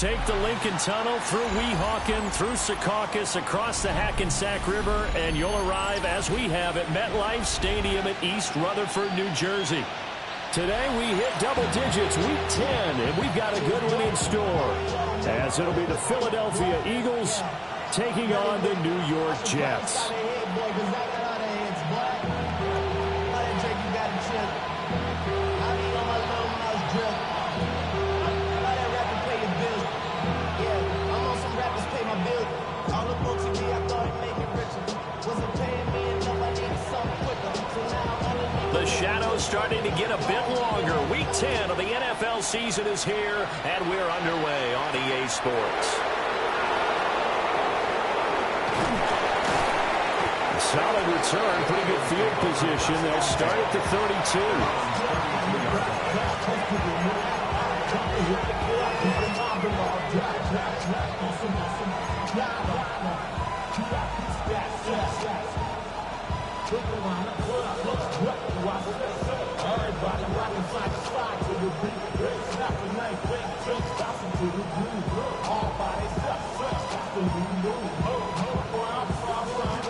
take the Lincoln Tunnel through Weehawken, through Secaucus, across the Hackensack River, and you'll arrive, as we have, at MetLife Stadium at East Rutherford, New Jersey. Today we hit double digits, week 10, and we've got a good one in store, as it'll be the Philadelphia Eagles taking on the New York Jets. The shadow's starting to get a bit longer. Week 10 of the NFL season is here, and we're underway on EA Sports. A solid return, pretty good field position. They'll start at the 32.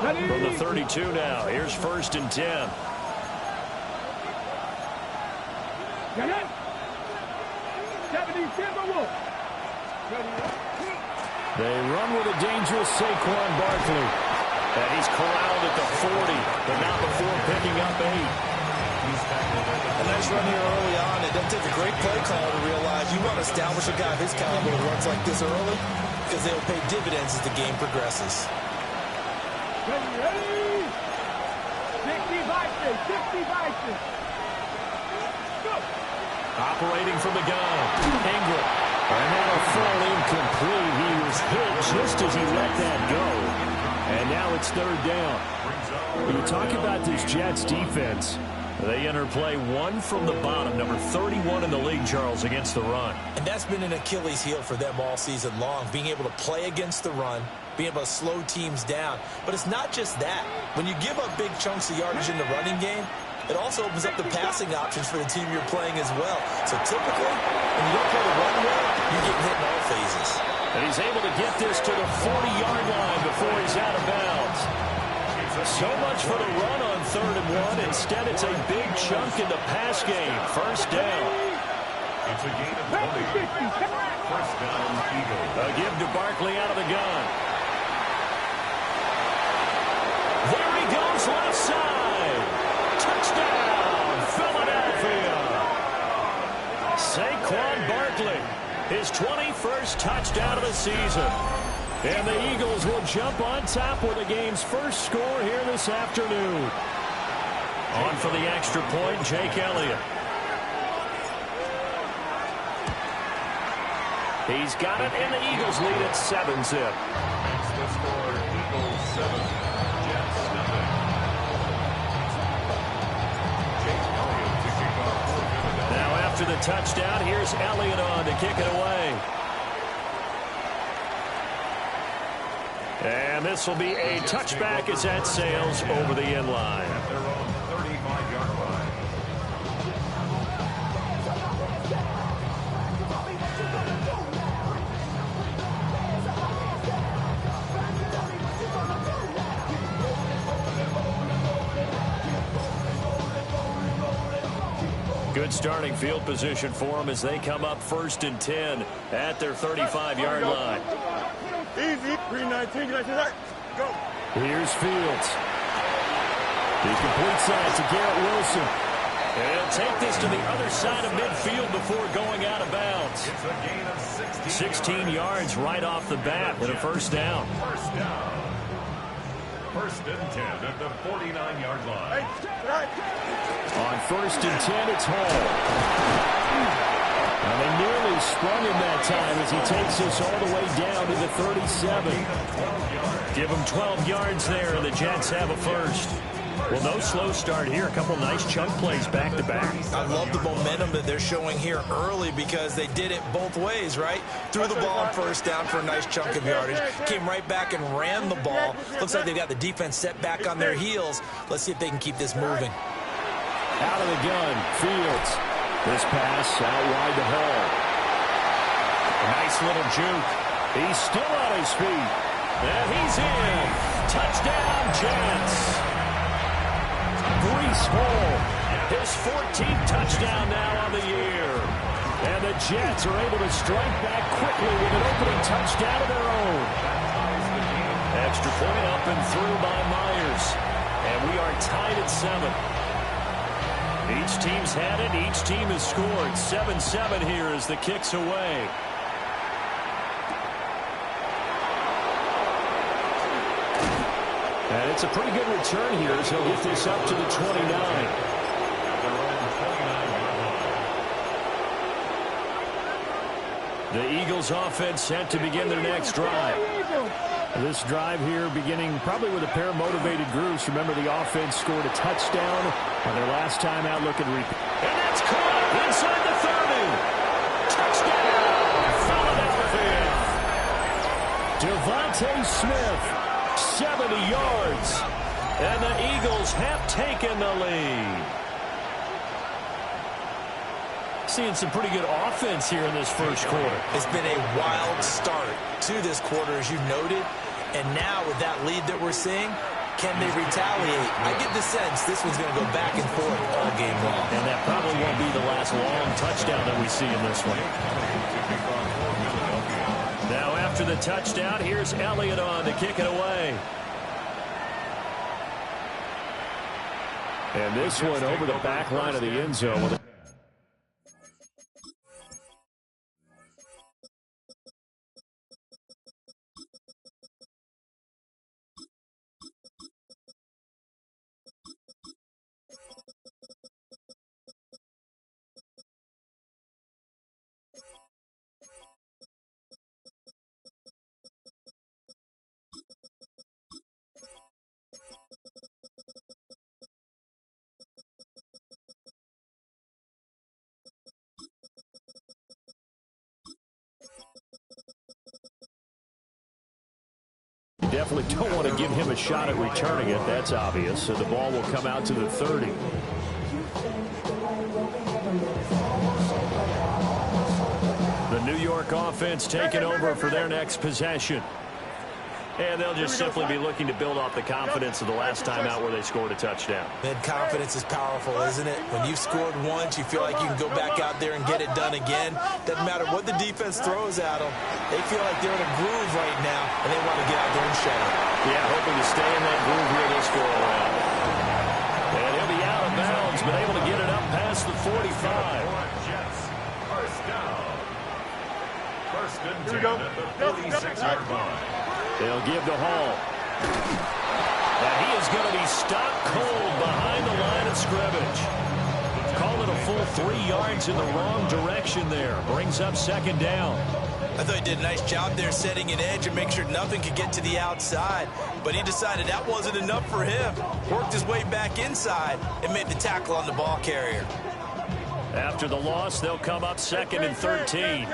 From the 32 now, here's 1st and 10. They run with a dangerous Saquon Barkley. And he's corralled at the 40, but not before picking up 8. A nice run here early on. It doesn't take a great play call to realize you want to establish a guy of his caliber who runs like this early, because they'll pay dividends as the game progresses. Operating from the gun, Ingram. And that'll fall incomplete. He was hit just as he let that go. And now it's 3rd down. When you talk about this Jets defense, they enter play 1 from the bottom, number 31 in the league, Charles, against the run. And that's been an Achilles heel for them all season long, being able to play against the run, being able to slow teams down. But it's not just that. When you give up big chunks of yardage in the running game, it also opens up the passing options for the team you're playing as well. So typically, when you don't play the run well, you get hit in all phases. And he's able to get this to the 40-yard line before he's out of bounds. So much for the run on 3rd and 1. Instead, it's a big chunk in the pass game. 1st down. It's a gain of 20. 1st down, Eagles. A give to Barkley out of the gun. There he goes, left side. Touchdown, Philadelphia. Saquon Barkley, his 21st touchdown of the season. And the Eagles will jump on top with the game's first score here this afternoon. On for the extra point, Jake Elliott. He's got it, and the Eagles lead at 7-zip. Makes the score Eagles 7, Jets 0. Jake Elliott to kick off for Philadelphia. Now after the touchdown, here's Elliott on to kick it away. And this will be a touchback as that sails over the end line. At their own 35-yard line. Good starting field position for them as they come up 1st and 10 at their 35-yard line. Easy. 319. Go. Here's Fields. He completes that to Garrett Wilson. And he'll take this to the other side of midfield before going out of bounds. It's a gain of 16 yards right off the bat with a 1st down. 1st down. 1st and 10 at the 49-yard line. On 1st and 10, it's Hall. And they nearly sprung him that time as he takes us all the way down to the 37. Give him 12 yards there, and the Jets have a 1st. Well, no slow start here. A couple nice chunk plays back-to-back. I love the momentum that they're showing here early because they did it both ways, right? Threw the ball on 1st down for a nice chunk of yardage. Came right back and ran the ball. Looks like they've got the defense set back on their heels. Let's see if they can keep this moving. Out of the gun, Fields. This pass out wide to Hall. Nice little juke. He's still on his feet. And he's in. Touchdown, Jets. Breece Hall, his 14th touchdown now on the year. And the Jets are able to strike back quickly with an opening touchdown of their own. Extra point up and through by Myers. And we are tied at 7. Each team's had it. Each team has scored. 7-7 here as the kick's away. And it's a pretty good return here as he'll get this up to the 29. The Eagles offense set to begin their next drive. This drive here beginning probably with a pair of motivated groups. Remember, the offense scored a touchdown on their last time out. Look at repeat. And that's caught inside the 30. Touchdown, Philadelphia. Devontae Smith. 70 yards, and the Eagles have taken the lead. Seeing some pretty good offense here in this first quarter. It's been a wild start to this quarter, as you noted, and now with that lead that we're seeing, can they retaliate? I get the sense this one's going to go back and forth all game long. And that probably won't be the last long touchdown that we see in this one. Now after the touchdown, here's Elliott on to kick it away. And this one over the back line of the end zone. You definitely don't want to give him a shot at returning it. That's obvious. So the ball will come out to the 30. The New York offense taking over for their next possession. And they'll just simply be looking to build off the confidence of the last time out where they scored a touchdown. That confidence is powerful, isn't it? When you've scored once, you feel like you can go back out there and get it done again. Doesn't matter what the defense throws at them. They feel like they're in a groove right now, and they want to get out there and show it. Yeah, hoping to stay in that groove here this go-around. And he'll be out of bounds, but able to get it up past the 45. First down. First and 10 at the 46-yard line. They'll give to Hall. And he is going to be stopped cold behind the line of scrimmage. Call it a full 3 yards in the wrong direction there. Brings up second down. I thought he did a nice job there setting an edge and make sure nothing could get to the outside. But he decided that wasn't enough for him. Worked his way back inside and made the tackle on the ball carrier. After the loss, they'll come up second and 13.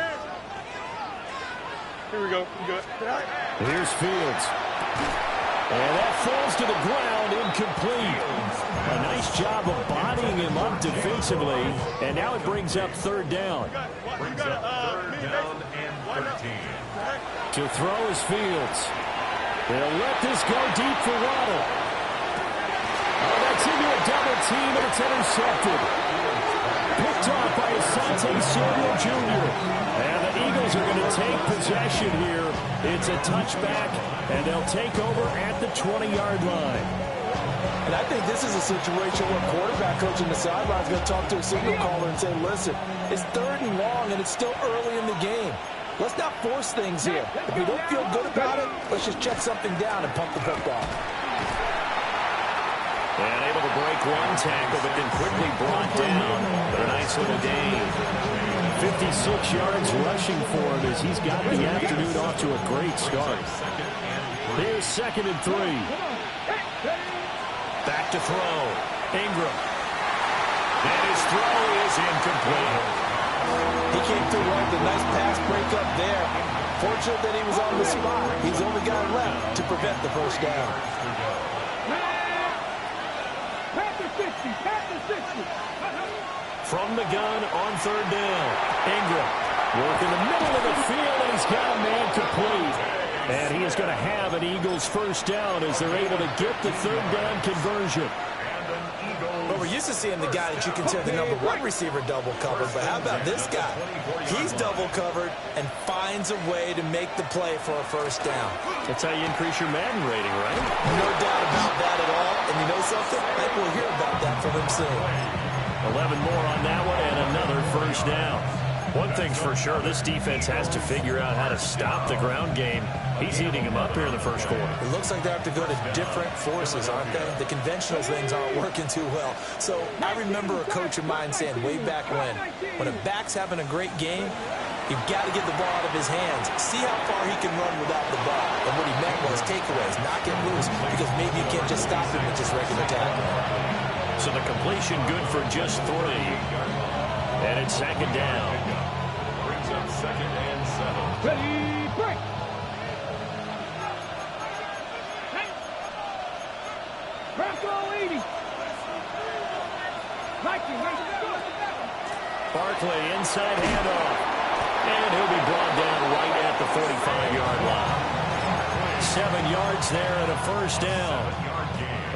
Here we go. Here's Fields. And that falls to the ground, incomplete. A nice job of bodying him up defensively. And now it brings up third down. Brings up third down and 13. To throw is Fields. They'll let this go deep for Waddle. Oh, that's into a double team, and it's intercepted. Picked off by Asante Samuel Jr. And the Eagles are going to take possession here. It's a touchback, and they'll take over at the 20-yard line. And I think this is a situation where quarterback coach in the sideline is going to talk to a signal caller and say, listen, it's third and long, and it's still early in the game. Let's not force things here. If you don't feel good about it, let's just check something down and pump the football. And able to break one tackle, but then quickly brought down. But a nice little gain. 56 yards rushing for him as he's got the afternoon off to a great start. Here's second and 3. Back to throw. Ingram. And his throw is incomplete. He came through right with a nice pass breakup there. Fortunate that he was on the spot. He's the only guy left to prevent the first down. From the gun on third down. Ingram. Work in the middle of the field, and he's got a man complete. And he is going to have an Eagles first down as they're able to get the third down conversion. But we're used to seeing the guy that you consider the #1 receiver double covered. But how about this guy? He's double covered and finds a way to make the play for a first down. That's how you increase your Madden rating, right? No doubt about that at all. And you know something? I think we'll hear about that from him soon. 11 more on that one and another first down. One thing's for sure, this defense has to figure out how to stop the ground game. He's eating them up here in the first quarter. It looks like they have to go to different forces, aren't they? The conventional things aren't working too well. So I remember a coach of mine saying way back when a back's having a great game, you've got to get the ball out of his hands. See how far he can run without the ball. And what he meant was takeaways, knock it loose, because maybe you can't just stop him with just regular tackling. So the completion good for just 3. And it's second down. Brings up 2nd and 7. Ready, break. Bronco 80. Barkley inside handoff. And he'll be brought down right at the 45-yard line. 7 yards there and a first down.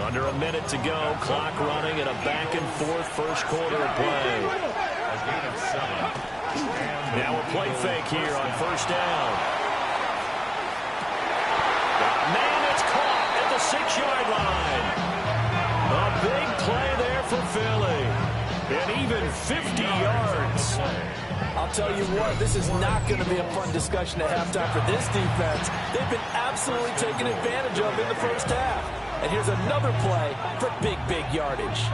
Under a minute to go. Clock running and a back-and-forth first quarter of play. Now a play fake here on first down. Man, it's caught at the 6-yard line. A big play there for Philly. And even 50 yards. I'll tell you what, this is not going to be a fun discussion at halftime for this defense. They've been absolutely taken advantage of in the first half. And here's another play for big yardage.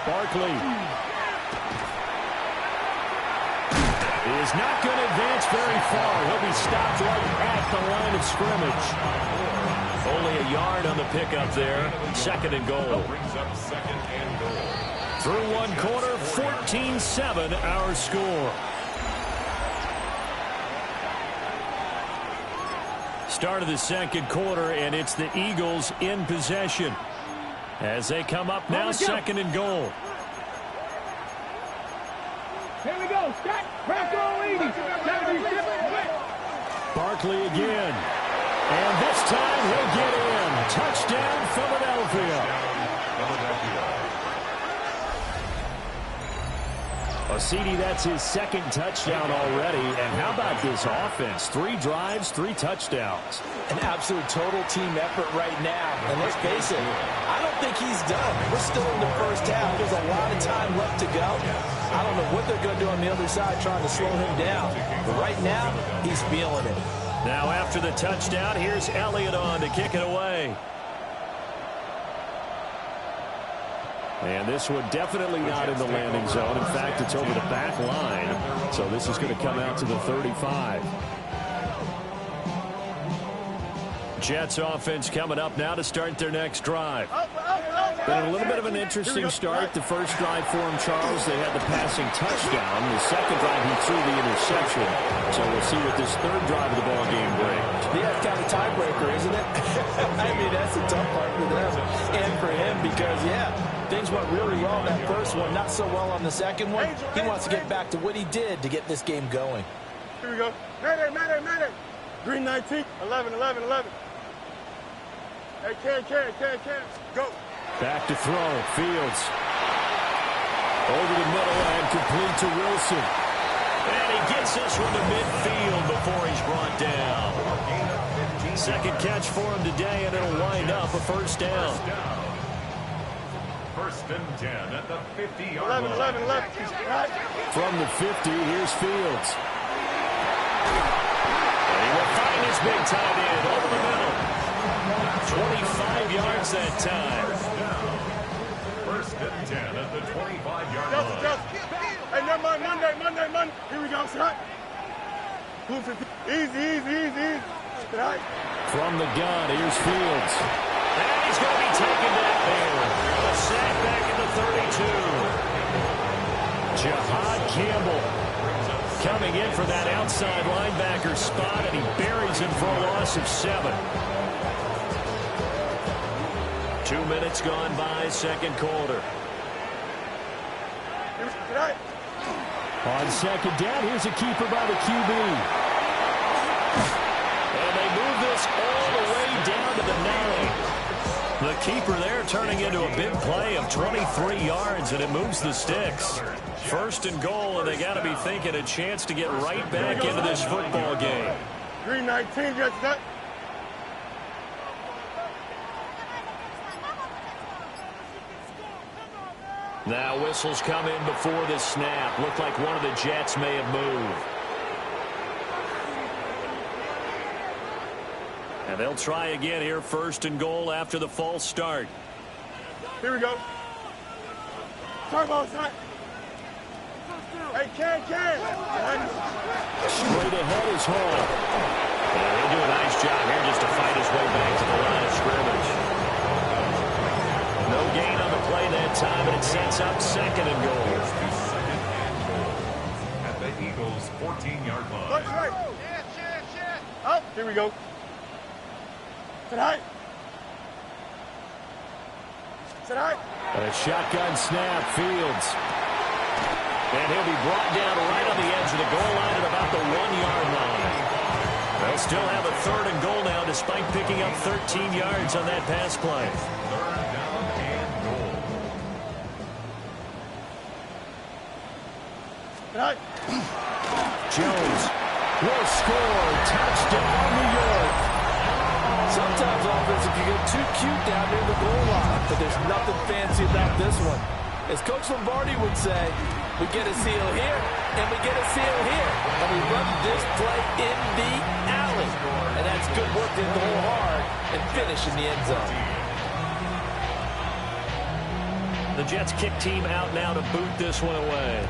Barkley is not going to advance very far. He'll be stopped right at the line of scrimmage. Only a yard on the pickup there. 2nd and goal. Brings up 2nd and goal. Through one quarter, 14-7 our score. Start of the second quarter, and it's the Eagles in possession. As they come up now, 2nd and goal. Here we go. Start. Bronco 80. Barkley again. And this time he'll get in. Touchdown, Philadelphia. Osidi, that's his 2nd touchdown already. And how about this offense? 3 drives, 3 touchdowns. An absolute total team effort right now. And let's face it, I don't think he's done. We're still in the first half. There's a lot of time left to go. I don't know what they're going to do on the other side trying to slow him down. But right now, he's feeling it. Now after the touchdown, here's Elliott on to kick it away. And this one definitely not in the landing zone. In fact, it's over the back line. So this is going to come out to the 35. Jets offense coming up now to start their next drive. Been a little bit of an interesting start. The first drive for him, Charles, they had the passing touchdown. The second drive, he threw the interception. So we'll see what this third drive of the ball game brings. Yeah, it's kind of a tiebreaker, isn't it? I mean, that's the tough part for them and for him because, yeah, things went really well that first one, not so well on the second one. He wants to get back to what he did to get this game going. Here we go. Mayday. Green 19. 11. Hey, can. Go. Back to throw. Fields. Over the middle and complete to Wilson. And he gets this one to midfield before he's brought down. 2nd catch for him today, and it'll wind up a first down. 1st and 10 at the 50-yard line. 11. From the 50, here's Fields. And he will find his big tight end over the middle. 25 yards that time. 1st and 10 at the 25-yard line. Justin. Hey, never mind. Monday. Here we go, shot. Easy. Right. From the gun, here's Fields. And he's going to be taken down there. A sack back at the 32. Jahad Campbell Coming in for that outside linebacker spot, and he buries him for a loss of 7. 2 minutes gone by, second quarter. On second down, here's a keeper by the QB. And they move this all the way down to the 9. The keeper there turning into a big play of 23 yards, and it moves the sticks. First and goal, and they got to be thinking a chance to get right back into this football game. 319, just that. Now whistles come in before the snap. Looked like one of the Jets may have moved. And they'll try again here, first and goal after the false start. Here we go. Turbo, son. Hey, Ken. Straight ahead is Hall. And he'll do a nice job here just to fight his way back to the line of scrimmage. No gain on the play that time, and it sets up second and goal. At the Eagles' 14-yard line. Let's right. Up. Here we go. Tonight. And a shotgun snap, Fields. And he'll be brought down right on the edge of the goal line at about the 1-yard line. They'll still have a third and goal now despite picking up 13 yards on that pass play. Third down and goal. Tonight. Jones will score. Touchdown, New York. Sometimes offense, if you get too cute down near the goal line, but there's nothing fancy about this one. As Coach Lombardi would say, we get a seal here, and we get a seal here. And we run this play in the alley. And that's good work to go hard and finish in the end zone. The Jets kick team out now to boot this one away.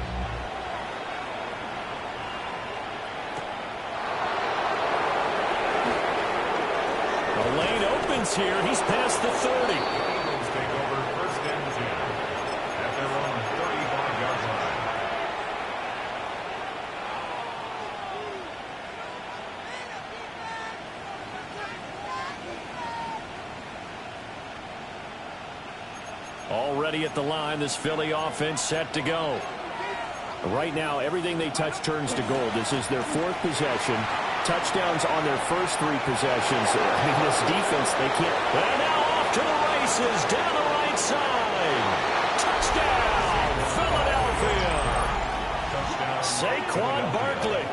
The lane opens here. He's past the 30. Eagles take over first and 10 at their own 35-yard line. Already at the line, this Philly offense set to go. Right now, everything they touch turns to gold. This is their 4th possession. Touchdowns on their first 3 possessions. I mean, this defense, they can't. And now off to the races, down the right side. Touchdown, Philadelphia. Saquon Barkley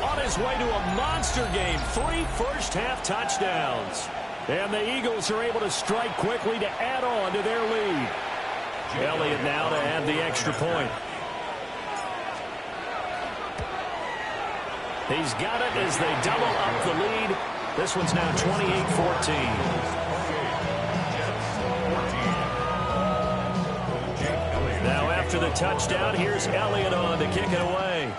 on his way to a monster game. 3 first-half touchdowns. And the Eagles are able to strike quickly to add on to their lead. Elliott now to add the extra point. He's got it as they double up the lead. This one's now 28-14. Now after the touchdown, here's Elliott on to kick it away.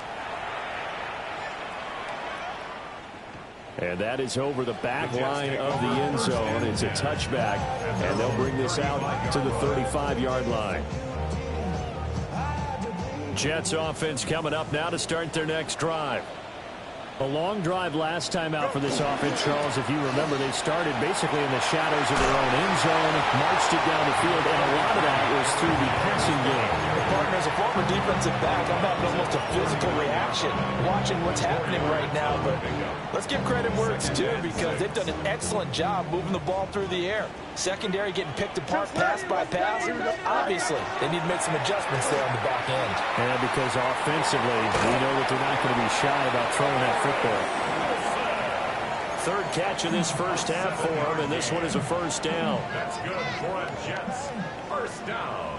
And that is over the back line of the end zone. It's a touchback, and they'll bring this out to the 35-yard line. Jets offense coming up now to start their next drive. A long drive last time out for this offense, Charles. If you remember, they started basically in the shadows of their own end zone, marched it down the field, and a lot of that was through the passing game. Partner, as a former defensive back, I'm having almost a physical reaction watching what's happening right now. But let's give credit where it's due, because they've done an excellent job moving the ball through the air. Secondary getting picked apart pass by pass. Obviously, they need to make some adjustments there on the back end. And because offensively, we know that they're not going to be shy about throwing that football. Third catch of this first half for him, and this one is a first down. That's good for a Jets. First down.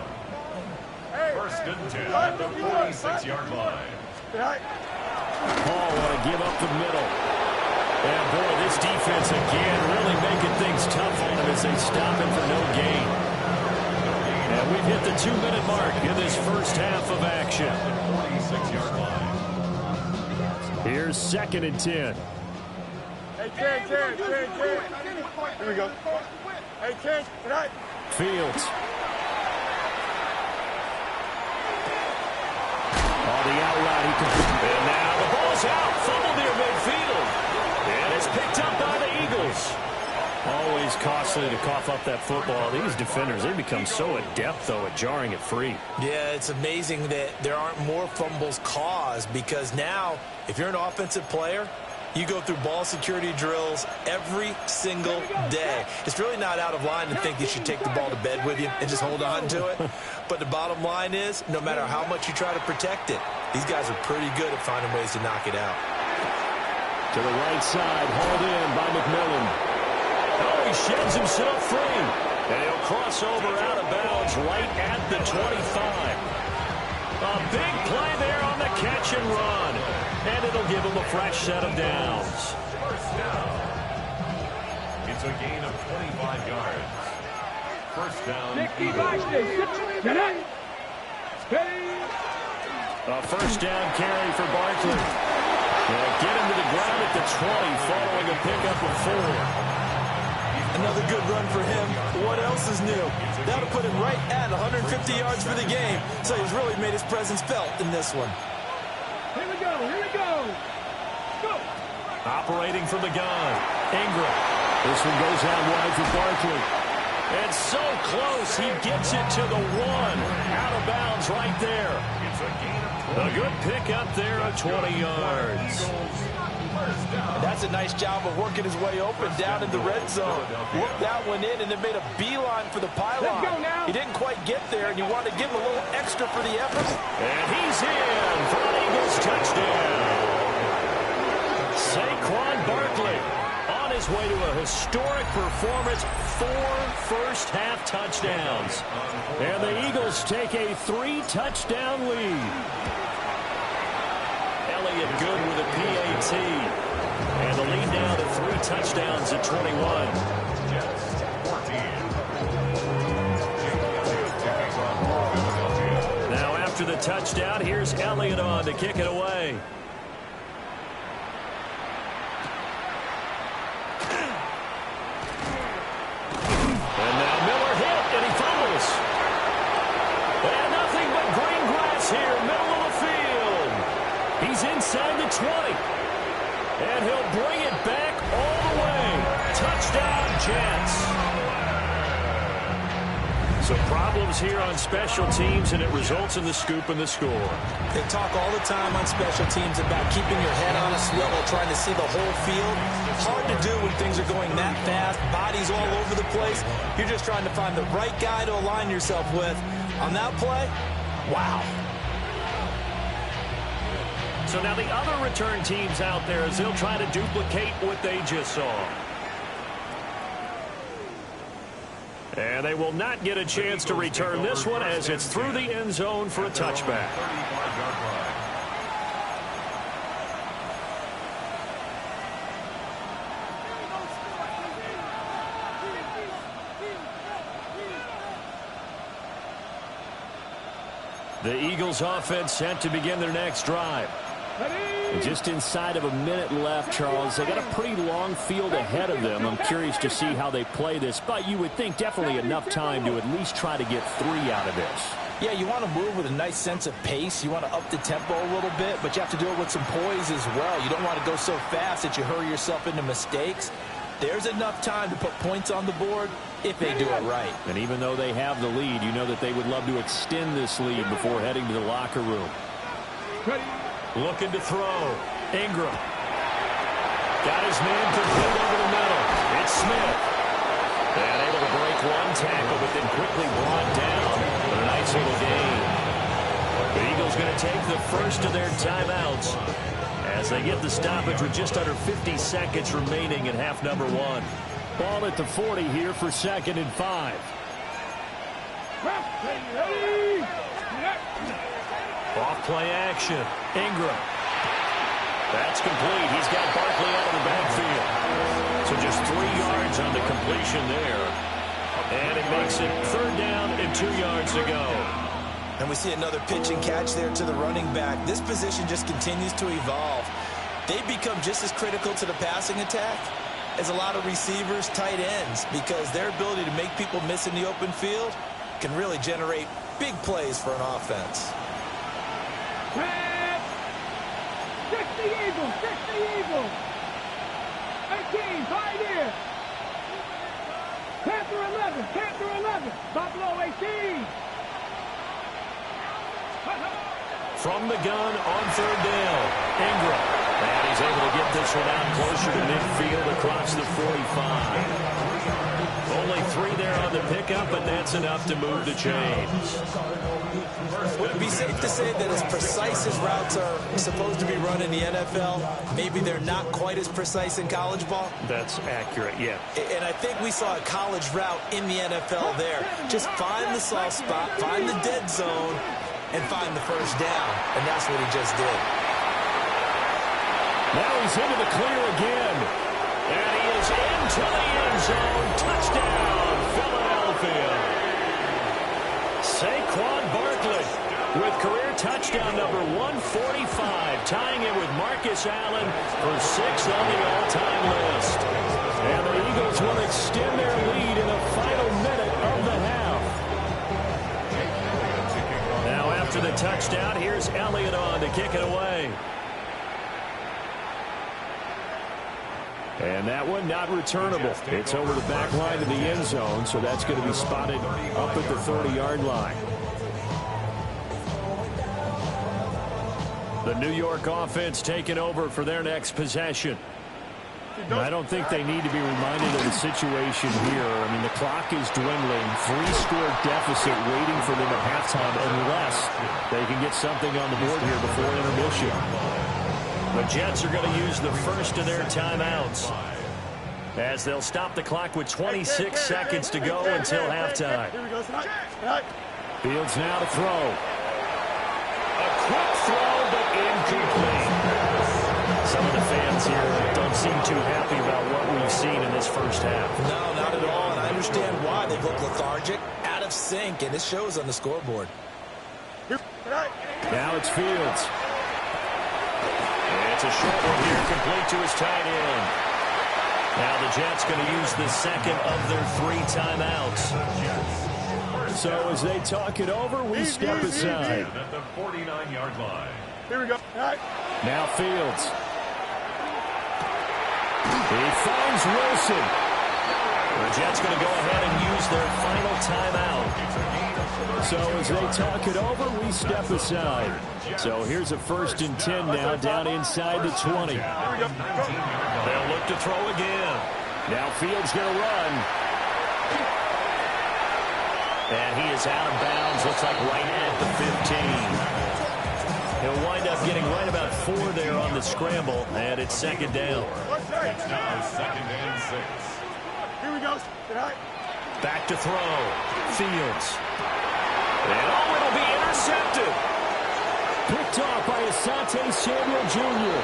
First and 10 at the 46-yard line. Paul want to give up the middle. And boy, this defense again really making things tough on him as they stop him for no gain. And we've hit the 2-minute mark in this first half of action. 46-yard line. Here's second and 10. Hey, Ken. Here we go. Hey, Ken, tonight. Fields. On the out route, he can. goes out. Fumble near midfield. And it's picked up by the Eagles. Always costly to cough up that football. These defenders, they become so adept, though, at jarring it free. Yeah, it's amazing that there aren't more fumbles caused, because now, if you're an offensive player, you go through ball security drills every single day. It's really not out of line to think you should take the ball to bed with you and just hold on to it. But the bottom line is, no matter how much you try to protect it, these guys are pretty good at finding ways to knock it out. To the right side, hauled in by McMillan. Oh, he sheds himself free. And he'll cross over out of bounds right at the 25. A big play there on the catch and run. And it'll give him a fresh set of downs. First down. It's a gain of 25 yards. First down. A first down carry for Barkley. They'll get him to the ground at the 20 following a pickup of 4. Another good run for him. What else is new? That'll put him right at 150 yards for the game. So he's really made his presence felt in this one. Here we go. Go. Operating from the gun. Ingram. This one goes out wide for Barkley. And so close, he gets it to the 1. Out of bounds right there. A good pick up there at 20 yards. That's a nice job of working his way open down in the red zone. Worked that one in and then made a beeline for the pylon. He didn't quite get there, and you want to give him a little extra for the effort. And he's in for an Eagles touchdown. Saquon Barkley on his way to a historic performance, 4 first-half touchdowns. And the Eagles take a 3-touchdown lead. Elliott good with a PAT. And the lead now to 3 touchdowns at 21. Now after the touchdown, here's Elliott on to kick it away. And now Miller hit, and he fumbles. And nothing but green grass here, middle of the field. He's inside the 20. And he'll bring it back all the way. Touchdown, Jets. So problems here on special teams, and it results in the scoop and the score. They talk all the time on special teams about keeping your head on a swivel, trying to see the whole field. Hard to do when things are going that fast, bodies all over the place. You're just trying to find the right guy to align yourself with. On that play, wow. So now the other return teams out there, as they'll try to duplicate what they just saw. And they will not get a chance to return this one as it's through the end zone for a touchback. The Eagles offense set to begin their next drive. And just inside of a minute left, Charles. They got a pretty long field ahead of them. I'm curious to see how they play this, but you would think definitely enough time to at least try to get 3 out of this. Yeah, you want to move with a nice sense of pace. You want to up the tempo a little bit, but you have to do it with some poise as well. You don't want to go so fast that you hurry yourself into mistakes. There's enough time to put points on the board if they do it right. And even though they have the lead, you know that they would love to extend this lead before heading to the locker room. Looking to throw. Ingram. Got his man complete over the middle. It's Smith. And able to break 1 tackle, but then quickly brought down for a nice little gain. The Eagles going to take the first of their timeouts as they get the stoppage with just under 50 seconds remaining in half number 1. Ball at the 40 here for 2nd and 5. Off play action. Ingram. That's complete. He's got Barkley out of the backfield. So just 3 yards on the completion there. And it makes it 3rd down and 2 yards to go. And we see another pitch and catch there to the running back. This position just continues to evolve. They become just as critical to the passing attack as a lot of receivers, tight ends, because their ability to make people miss in the open field can really generate big plays for an offense. the Eagles. Fix the Eagles. 18, Pioneer. Panther 11. Panther 11. Buffalo 18. From the gun on third down, Ingram. And he's able to get this one out closer to midfield across the 45. Only 3 there on the pickup, but that's enough to move the chains. Would it be safe to say that as precise as routes are supposed to be run in the NFL, maybe they're not quite as precise in college ball? That's accurate, yeah. And I think we saw a college route in the NFL there. Just find the soft spot, find the dead zone, and find the first down. And that's what he just did. Now he's into the clear again. And he is into the end zone. Touchdown, Philadelphia. Saquon Barkley with career touchdown number 145, tying it with Marcus Allen for 6th on the all-time list. And the Eagles will extend their lead in the final minute of the half. Now after the touchdown, here's Elliott on to kick it away. And that one not returnable. It's over the back line of the end zone, so that's going to be spotted up at the 30-yard line. The New York offense taking over for their next possession. I don't think they need to be reminded of the situation here. I mean, the clock is dwindling. 3-score deficit waiting for them at halftime unless they can get something on the board here before intermission. The Jets are going to use the first of their timeouts as they'll stop the clock with 26 seconds to go until halftime. Fields now to throw. A quick throw, but incomplete. Some of the fans here don't seem too happy about what we've seen in this first half. No, not at all, and I understand why. They've looked lethargic, out of sync, and it shows on the scoreboard. Now it's Fields. It's a short one here, complete to his tight end. Now the Jets going to use the second of their 3 timeouts. So as they talk it over, we step aside. At the 49-yard line. Here we go. Now Fields. He finds Wilson. The Jets going to go ahead and use their final timeout. So as they talk it over, we step aside. So here's a 1st and 10 now down inside the 20. They'll look to throw again. Now Fields going to run. And he is out of bounds, looks like right at the 15. He'll wind up getting right about 4 there on the scramble, and it's 2nd down. It's now 2nd and 6. Here we go. Back to throw. Fields. And it'll be intercepted. Picked off by Asante Samuel Jr.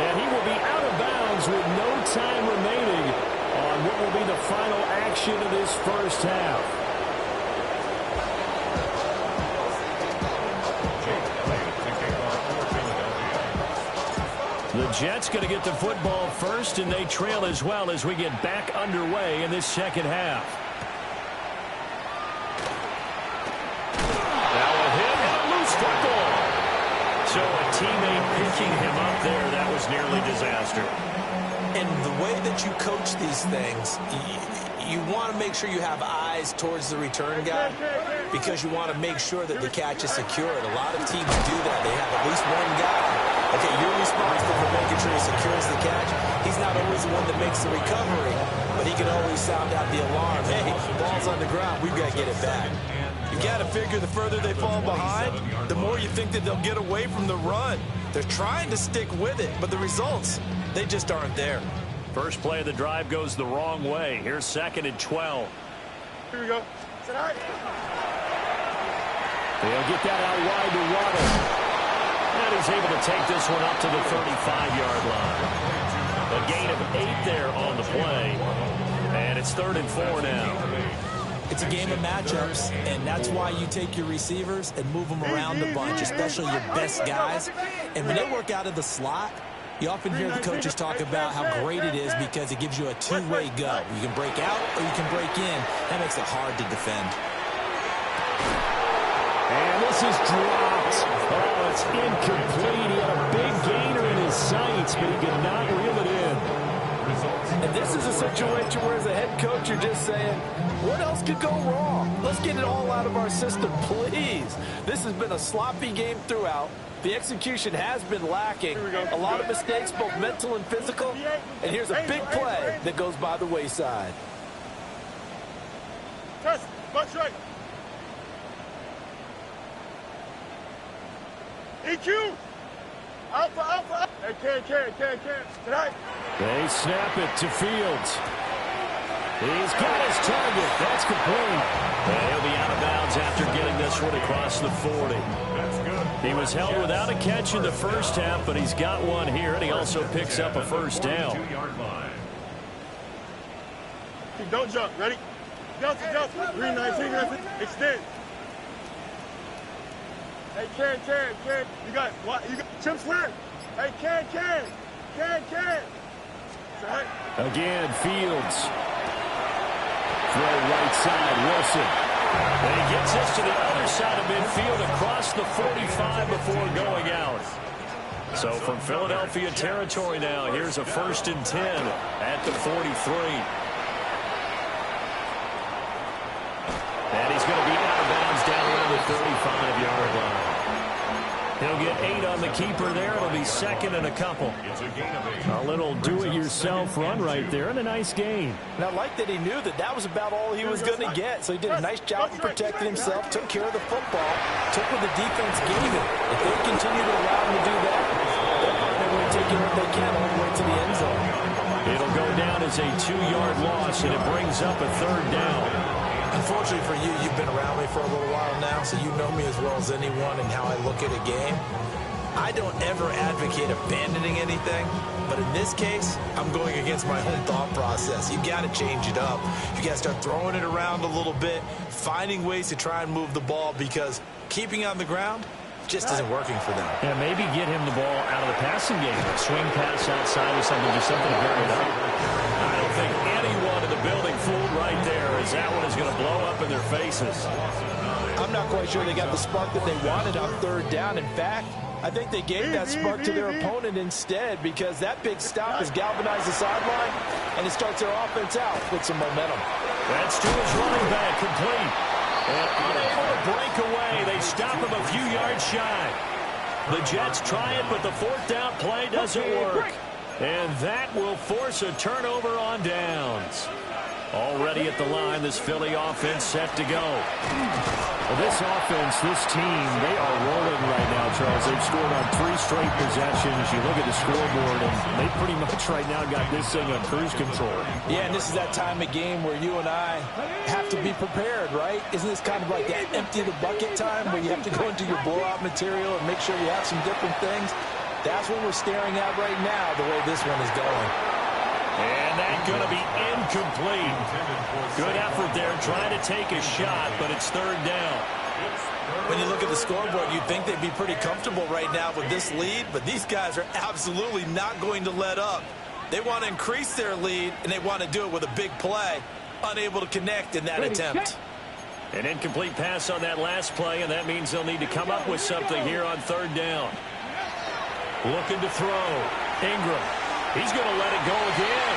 And he will be out of bounds with no time remaining on what will be the final action of this first half. The Jets going to get the football first, and they trail as well as we get back underway in this second half. Now a hit and a loose football. So a teammate picking him up there, that was nearly disaster. And the way that you coach these things, you want to make sure you have eyes towards the return guy because you want to make sure that the catch is secured. A lot of teams do that. They have at least one guy. Okay, you're responsible for making sure he secures the catch. He's not always the one that makes the recovery, but he can always sound out the alarm. Hey, ball's on the ground. We've got to get it back. You got to figure the further they fall behind, the more you think that they'll get away from the run. They're trying to stick with it, but the results, they just aren't there. First play of the drive goes the wrong way. Here's 2nd and 12. Here we go. They'll get that out wide to Waddle. And he's able to take this one up to the 35-yard line. A gain of 8 there on the play. And it's 3rd and 4 now. It's a game of matchups, and that's why you take your receivers and move them around a bunch, especially your best guys. And when they work out of the slot, you often hear the coaches talk about how great it is because it gives you a two-way go. You can break out or you can break in. That makes it hard to defend. And this is dropped. Oh, it's incomplete. He had a big gainer in his sight. he could not reel it in. And this is a situation where as a head coach, you're just saying, what else could go wrong? Let's get it all out of our system, please. This has been a sloppy game throughout. The execution has been lacking. A lot of mistakes, both mental and physical. And here's a big play that goes by the wayside. Test, butt right. EQ. Alpha, alpha. Hey, can. Tonight. They snap it to Fields. He's got his target. That's complete. And he'll be out of bounds after getting this one across the 40. That's good. He was held without a catch in the first half, but he's got one here, and he also picks up a first down. 42-yard line. Don't jump. Ready? Jump. 319. Extend. Hey, can. You got what? You got Chip Slam. Hey, can. Right. Again, Fields. Throw right side, Wilson. And he gets this to the other side of midfield across the 45 before going out. So from Philadelphia territory now, here's a 1st and 10 at the 43. And he's going to be out of bounds down around the 35-yard line. He'll get 8 on the keeper there. It'll be 2nd and a couple. It's a gain of 8. A little do-it-yourself run right there and a nice gain. And I like that he knew that was about all he was going to get. So he did a nice job of protecting himself, took care of the football, took what the defense gave him. If they continue to allow him to do that, they'll find a way to take what they can all the way to the end zone. It'll go down as a 2-yard loss, and it brings up a 3rd down. Unfortunately for you, you've been around me for a little while now, so you know me as well as anyone and how I look at a game. I don't ever advocate abandoning anything, but in this case, I'm going against my own thought process. You got to change it up. You got to start throwing it around a little bit, finding ways to try and move the ball, because keeping on the ground just isn't working for them. Yeah, maybe get him the ball out of the passing game. A swing pass outside or something, just something to vary it up. I don't think anyone in the building fooled right there, as that one is going to blow up in their faces. I'm not quite sure they got the spark that they wanted on 3rd down. In fact, I think they gave that spark to their opponent instead, because that big stop has galvanized the sideline, and it starts their offense out with some momentum. That's to his running back, complete. And unable to break away, they stop him a few yards shy. The Jets try it, but the 4th down play doesn't work. And that will force a turnover on downs. Already at the line, this Philly offense set to go. Well, this offense, this team, they are rolling right now, Charles. They've scored on 3 straight possessions. You look at the scoreboard, and they pretty much right now got this thing on cruise control. Yeah, and this is that time of game where you and I have to be prepared, right? Isn't this kind of like that empty the bucket time where you have to go into your blowout material and make sure you have some different things? That's what we're staring at right now, the way this one is going. And that's going to be incomplete. Good effort there, trying to take a shot, but it's 3rd down. When you look at the scoreboard, you'd think they'd be pretty comfortable right now with this lead, but these guys are absolutely not going to let up. They want to increase their lead, and they want to do it with a big play. Unable to connect in that attempt. An incomplete pass on that last play, and that means they'll need to come up with something here on 3rd down. Looking to throw. Ingram. He's going to let it go again.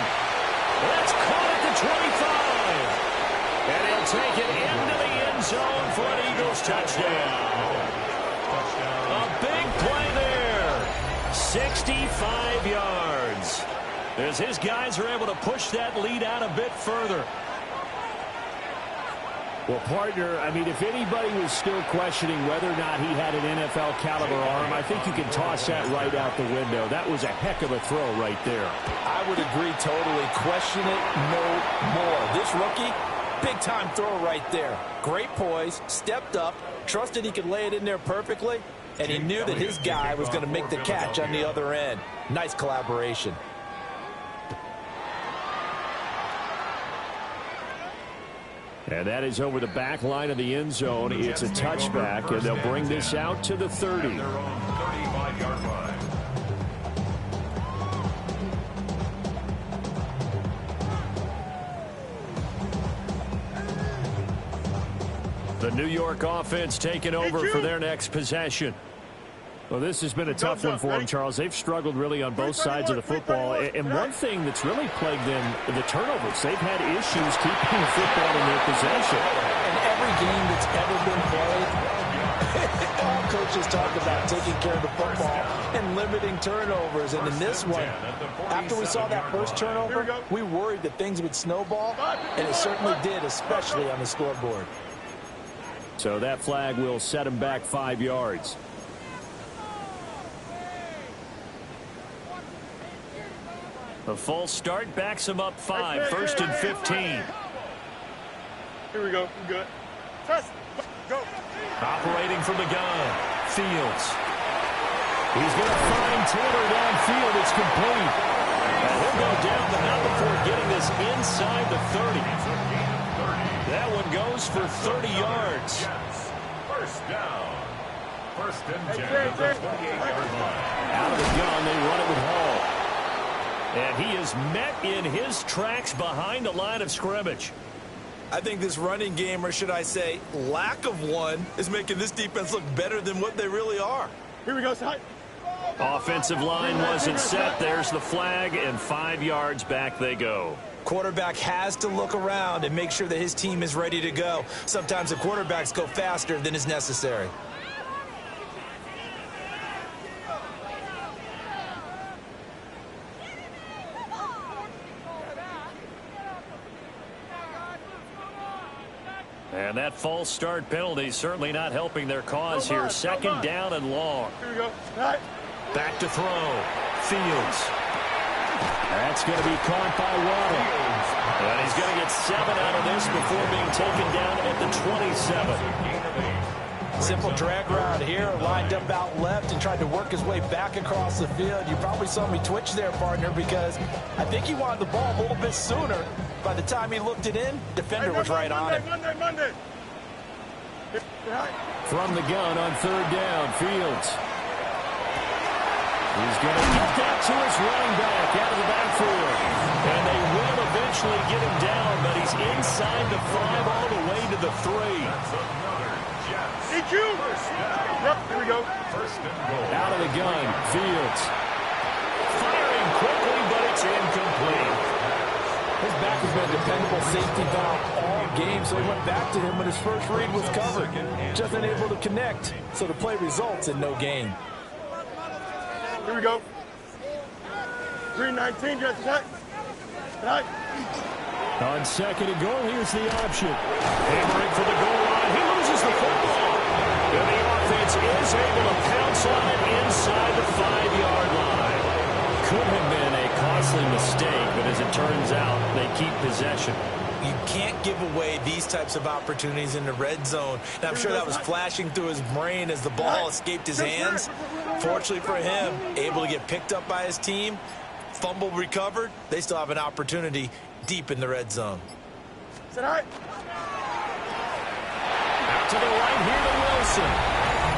That's caught at the 25. And he'll take it into the end zone for an Eagles touchdown. A big play there. 65 yards. As his guys are able to push that lead out a bit further. Well, partner, I mean, if anybody was still questioning whether or not he had an NFL caliber arm, I think you can toss that right out the window. That was a heck of a throw right there. I would agree totally. Question it no more. This rookie, big-time throw right there. Great poise, stepped up, trusted he could lay it in there perfectly, and he knew that his guy was going to make the catch on the other end. Nice collaboration. And that is over the back line of the end zone. It's a touchback, and they'll bring this out to the 30. Their own 35-yard line. The New York offense taking over for their next possession. Well, this has been a tough one for them, Charles. They've struggled really on both sides of the football. And one thing that's really plagued them, the turnovers. They've had issues keeping the football in their possession. In every game that's ever been played, all coaches talk about taking care of the football and limiting turnovers. And in this one, after we saw that first turnover, we worried that things would snowball, and it certainly did, especially on the scoreboard. So that flag will set them back 5 yards. A false start backs him up 5. First and 15. Here we go. We're good. Test. Go. Operating from the gun. Fields. He's going to find Taylor downfield. It's complete. And he'll go down, but not before getting this inside the 30. That one goes for 30 yards. First down. First and 10 at the 28-yard line. Out of the gun, they run it with Hall. And he is met in his tracks behind the line of scrimmage. I think this running game, or should I say lack of one, is making this defense look better than what they really are. Here we go, side. Offensive line wasn't set. There's the flag, and 5 yards back they go. Quarterback has to look around and make sure that his team is ready to go. Sometimes the quarterbacks go faster than is necessary. And that false start penalty certainly not helping their cause here. Second down and long. Here we go. Right. Back to throw. Fields. That's going to be caught by Waddle. And he's going to get 7 out of this before being taken down at the 27. Simple drag route here, lined up out left and tried to work his way back across the field. You probably saw me twitch there, partner, because I think he wanted the ball a little bit sooner. By the time he looked it in, defender was right on him. Monday. From the gun on third down, Fields. He's going to get that to his running back out of the backfield. And they will eventually get him down, but he's inside the 5 all the way to the 3. EQ. Here we go. First and goal. Out of the gun, Fields. Firing quickly, but it's incomplete. His back has been a dependable safety valve all game, so he went back to him when his first read was covered. Just unable to connect, so the play results in no gain. Here we go. 3:19, just attack. Right. On second and goal, here's the option. Hammering for the goal line. He loses the football. And the offense is able to pounce on it inside the 5-yard line. Could have been a costly mistake, but as it turns out, they keep possession. You can't give away these types of opportunities in the red zone. And I'm sure that was flashing through his brain as the ball escaped his hands. Fortunately for him, able to get picked up by his team, fumble recovered. They still have an opportunity deep in the red zone. Sit high. Out to the right here to Wilson.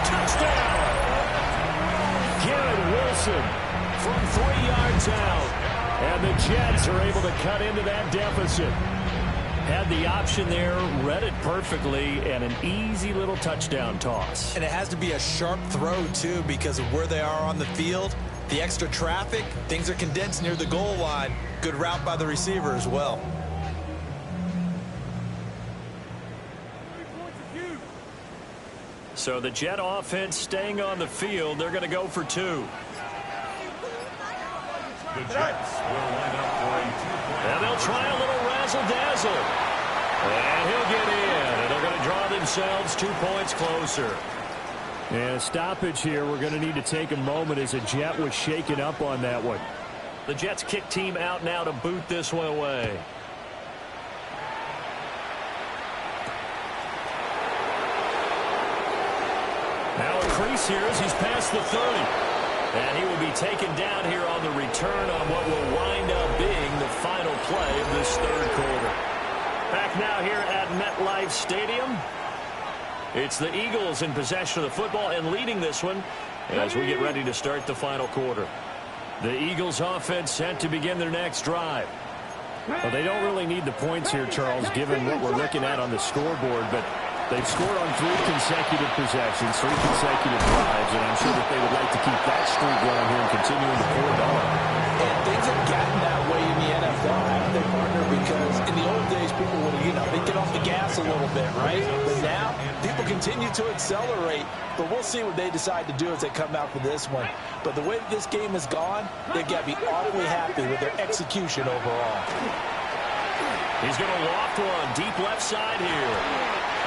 Touchdown! Garrett Wilson from 3 yards out. And the Jets are able to cut into that deficit. Had the option there, read it perfectly, and an easy little touchdown toss. And it has to be a sharp throw, too, because of where they are on the field. The extra traffic, things are condensed near the goal line. Good route by the receiver as well. So the Jet offense staying on the field. They're going to go for 2. The Jets will line up for a 2-point. And they'll try a little razzle-dazzle. And he'll get in. And they're going to draw themselves 2 points closer. And a stoppage here. We're going to need to take a moment as a Jet was shaken up on that one. The Jets kick team out now to boot this one away. Now a crease here as he's past the 30. And he will be taken down here on the return on what will wind up being the final play of this third quarter. Back now here at MetLife Stadium. It's the Eagles in possession of the football and leading this one as we get ready to start the final quarter. The Eagles offense set to begin their next drive. Well, they don't really need the points here, Charles, given what we're looking at on the scoreboard, but They've scored on 3 consecutive possessions, 3 consecutive drives, and I'm sure that they would like to keep that streak going here and continuing to pour it on. And things have gotten that way in the NFL, haven't they, partner? Because in the old days, people would, they'd get off the gas a little bit, right? But now, people continue to accelerate. But we'll see what they decide to do as they come out for this one. But the way that this game has gone, they've got to be awfully happy with their execution overall. He's going to loft one deep left side here.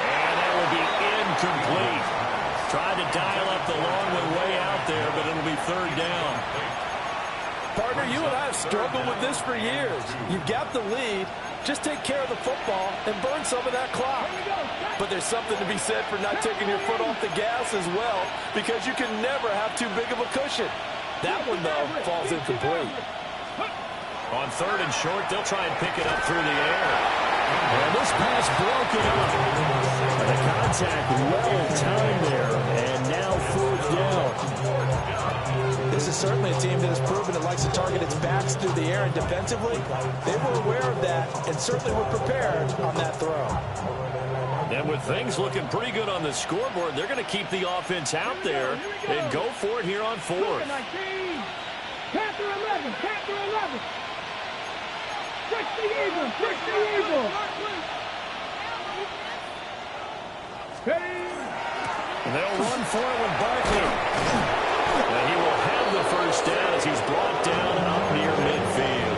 And that will be incomplete. Tried to dial up the long one way out there, but it'll be 3rd down. Partner, you and I have struggled with this for years. You've got the lead. Just take care of the football and burn some of that clock. But there's something to be said for not taking your foot off the gas as well, because you can never have too big of a cushion. That one, though, falls incomplete. On 3rd and short, they'll try and pick it up through the air. And this pass broken up. And the contact well timed there. And now 4th down. This is certainly a team that has proven it likes to target its backs through the air, and defensively, they were aware of that and certainly were prepared on that throw. And with things looking pretty good on the scoreboard, they're going to keep the offense out there and go for it here on 4th. Panther 11, Panther 11. Push the Eagle, push the Eagle. And they'll run for it with Barkley. And he will have the 1st down as he's brought down up near midfield.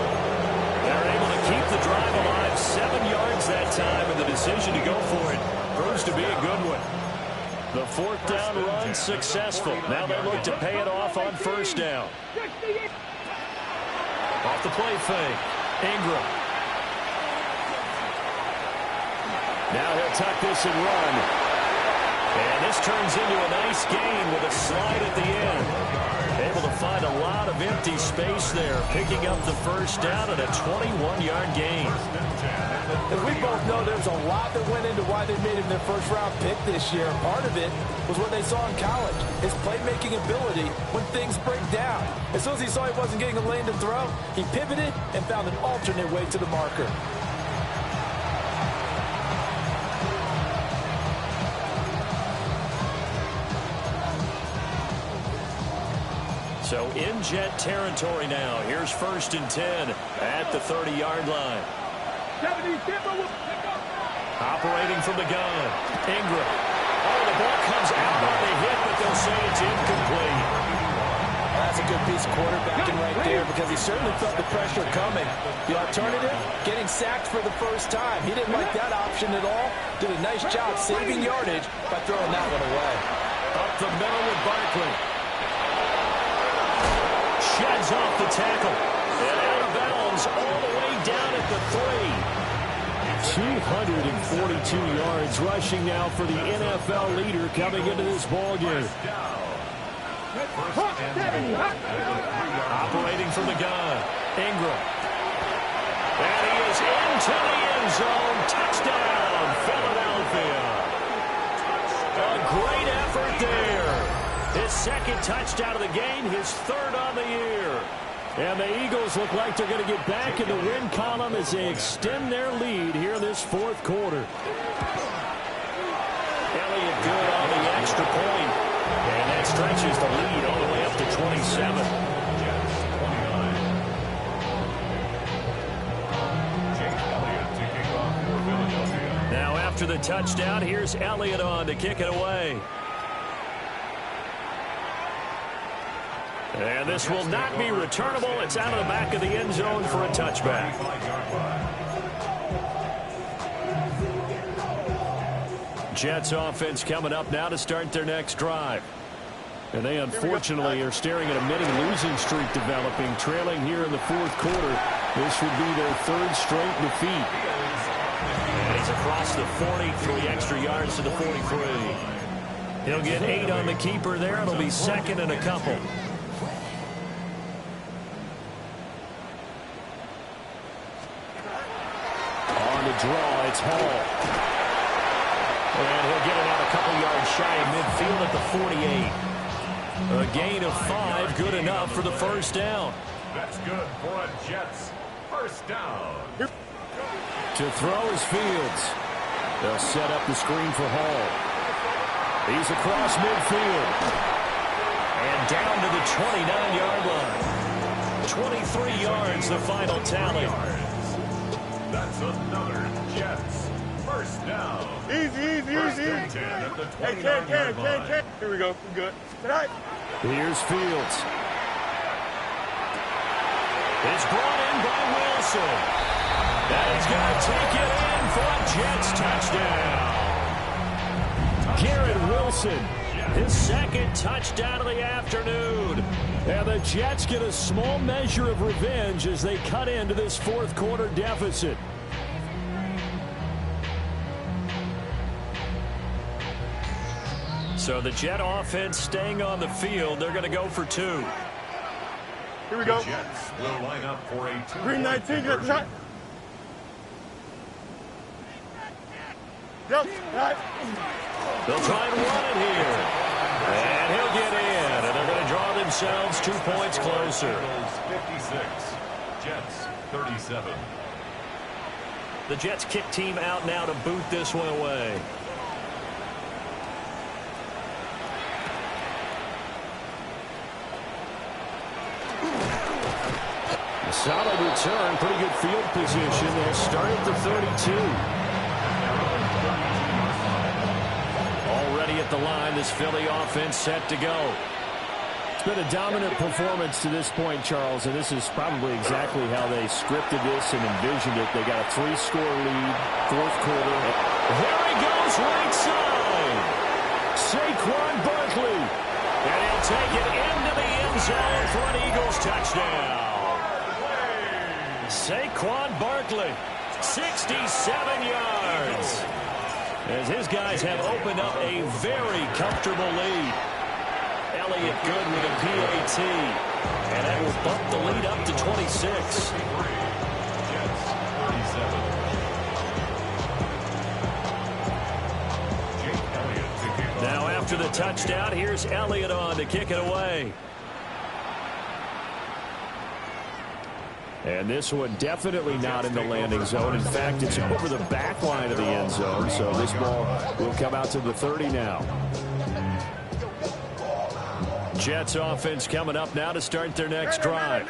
They're able to keep the drive alive, 7 yards that time, and the decision to go for it proves to be a good one. The 4th down run successful. Now they look to pay it off on 1st down. Off the play fake. Ingram. Now he'll tuck this and run. And this turns into a nice gain with a slide at the end. Able to find a lot of empty space there, picking up the 1st down and a 21-yard gain. And we both know there's a lot that went into why they made him their 1st-round pick this year. Part of it was what they saw in college, his playmaking ability when things break down. As soon as he saw he wasn't getting a lane to throw, he pivoted and found an alternate way to the marker. So in Jet territory now. Here's 1st and 10 at the 30-yard line. Operating from the gun. Ingram. Oh, the ball comes out on the hit, but they'll say it's incomplete. That's a good piece of quarterbacking right there, because he certainly felt the pressure coming. The alternative, getting sacked for the 1st time. He didn't like that option at all. Did a nice job saving yardage by throwing that one away. Up the middle with Barkley. Sheds off the tackle. And out of bounds all the way down at the 3. 242 yards rushing now for the NFL leader coming into this ball game. Operating from the gun. Ingram. And he is into the end zone. Touchdown, Philadelphia. A great effort there. His 2nd touchdown of the game, his 3rd on the year. And the Eagles look like they're going to get back in the win column as they extend their lead here in this 4th quarter. Elliott good on the extra point. And that stretches the lead all the way up to 27. Now after the touchdown, here's Elliott on to kick it away. And this will not be returnable. It's out of the back of the end zone for a touchback. Jets offense coming up now to start their next drive. And they unfortunately are staring at a mini losing streak developing, trailing here in the 4th quarter. This would be their 3rd straight defeat. And he's across the 40, 3 extra yards to the 43. He'll get 8 on the keeper there. It'll be 2nd and a couple. Draw, it's Hall. And he'll get it out a couple yards shy of midfield at the 48. A gain of 5, good enough for the 1st down. That's good for a Jets 1st down. To throw is Fields. They'll set up the screen for Hall. He's across midfield. And down to the 29-yard line. 23 yards, the final tally. That's another Jets. First down. Easy. First and 10 at the 29-yard line. Here we go. We're good. Tonight. Here's Fields. It's brought in by Wilson. And he's going to take it in for a Jets touchdown. Garrett Wilson, his second touchdown of the afternoon. And the Jets get a small measure of revenge as they cut into this fourth quarter deficit. So the Jet offense staying on the field. They're going to go for two. Here we go. The Jets will line up for a 319. Get the shot. Yep. Right. They'll try and run it here. And he'll get in. And they're going to draw themselves 2 points closer. 56. Jets 37. The Jets kick team out now to boot this one away. A solid return, pretty good field position. They'll start at the 32. Already at the line, this Philly offense set to go. It's been a dominant performance to this point, Charles, and this is probably exactly how they scripted this and envisioned it. They got a 3-score lead, fourth quarter. There he goes, right side. Saquon Barkley. And he'll take it into the end zone for an Eagles touchdown. Saquon Barkley, 67 yards. As his guys have opened up a very comfortable lead. Elliott good with a PAT. And that will bump the lead up to 26. Jets 37. Jake Elliott to kick off. Now after the touchdown, here's Elliott on to kick it away. And this one definitely not in the landing zone. In fact, it's over the back line of the end zone. So this ball will come out to the 30 now. Jets offense coming up now to start their next drive.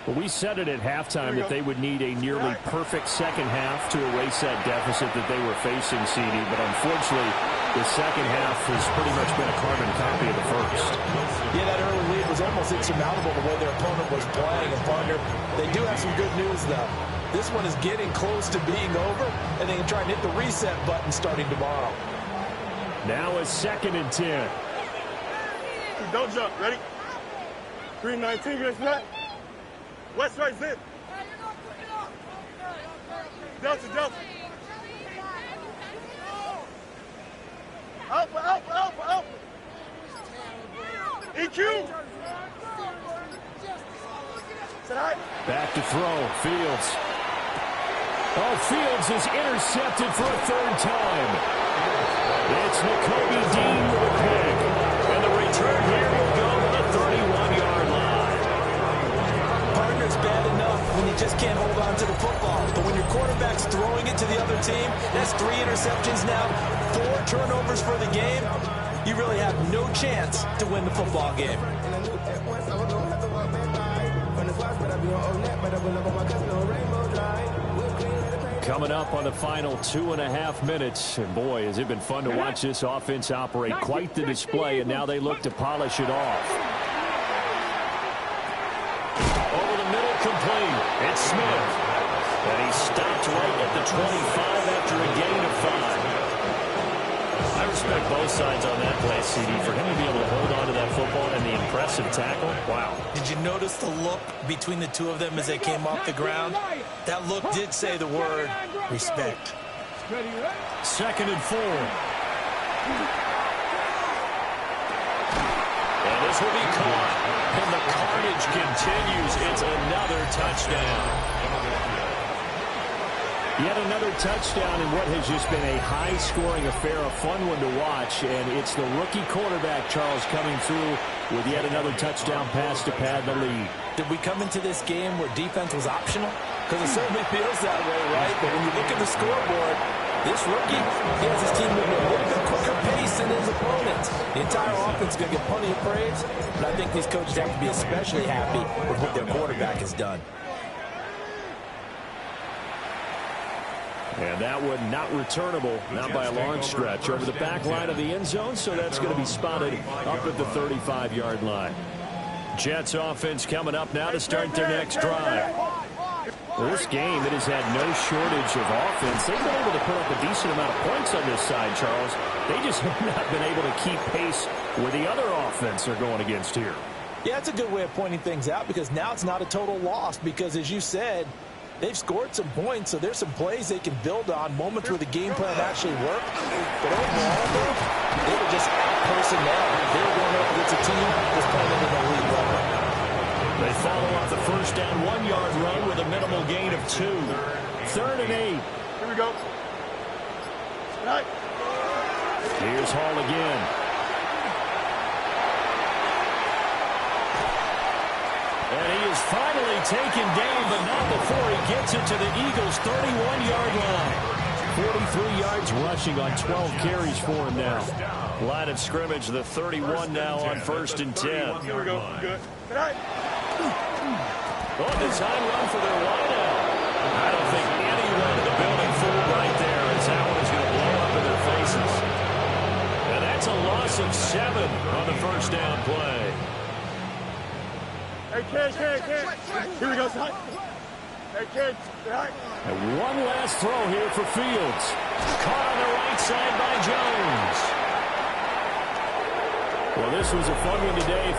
Well, we said it at halftime that they would need a nearly perfect second half to erase that deficit that they were facing, CD. But unfortunately, the second half has pretty much been a carbon copy of the first. Yeah, that early lead was almost insurmountable the way their opponent was playing. And, partner, they do have some good news, though. This one is getting close to being over, and they can try and hit the reset button starting tomorrow. Now a 2nd and 10. Don't jump. Ready? 319. Get the shot. West right zip. Delta. Alpha. EQ. Back to throw. Fields. Oh, Fields is intercepted for a 3rd time. It's Nakobe Dean with a pick. And the return here will go to the 31-yard line. Partner's bad enough when you just can't hold on to the football. But when your quarterback's throwing it to the other team, that's 3 interceptions now, 4 turnovers for the game. You really have no chance to win the football game. Coming up on the final 2.5 minutes. And boy, has it been fun to watch this offense operate. Quite the display, and now they look to polish it off. Over the middle, complete. It's Smith. And he stopped right at the 25 after a gain of 5. I respect both sides on that play, CD. For him to be able to hold on to that football and the impressive tackle, wow. Did you notice the look between the two of them as they came off the ground? That look did say the word respect. 2nd and 4. And this will be caught. And the carnage continues. It's another touchdown. Yet another touchdown in what has just been a high-scoring affair, a fun one to watch. And it's the rookie quarterback, Charles, coming through with yet another touchdown pass to pad the lead. Did we come into this game where defense was optional? Because it certainly feels that way, right? But when you look at the scoreboard, This rookie, he has his team moving at a little bit quicker pace than his opponents. The entire offense is going to get plenty of praise, but I think these coaches have to be especially happy with what their quarterback has done. And that one not returnable, not by a long stretch, over the back line of the end zone, so that's going to be spotted up at the 35-yard line. Jets offense coming up now to start their next drive. Well, this game, it has had no shortage of offense. They've been able to put up a decent amount of points on this side, Charles. They just have not been able to keep pace with the other offense they're going against here. Yeah, it's a good way of pointing things out because now it's not a total loss because, as you said, they've scored some points, so there's some plays they can build on, moments where the game plan actually worked. But overall, they were just out-personnel. They were going up against a team that's playing at an elite level. They follow up the first down 1-yard run with a minimal gain of 2. 3rd and 8. Here we go. Right. Here's Hall again. And he is finally taken down, but not before he gets it to the Eagles' 31-yard line. 43 yards rushing on 12 carries for him now. Line of scrimmage, the 31 now on 1st and 10. Here we go. Good. Good night. Oh, design run for their wideout. I don't think anyone in the building fooled right there as that one is going to blow up in their faces. And that's a loss of 7 on the first down play. Hey, kid. Here we go, son. Hey, kid. Right. And one last throw here for Fields. Caught on the right side by Jones. Well, this was a fun one today.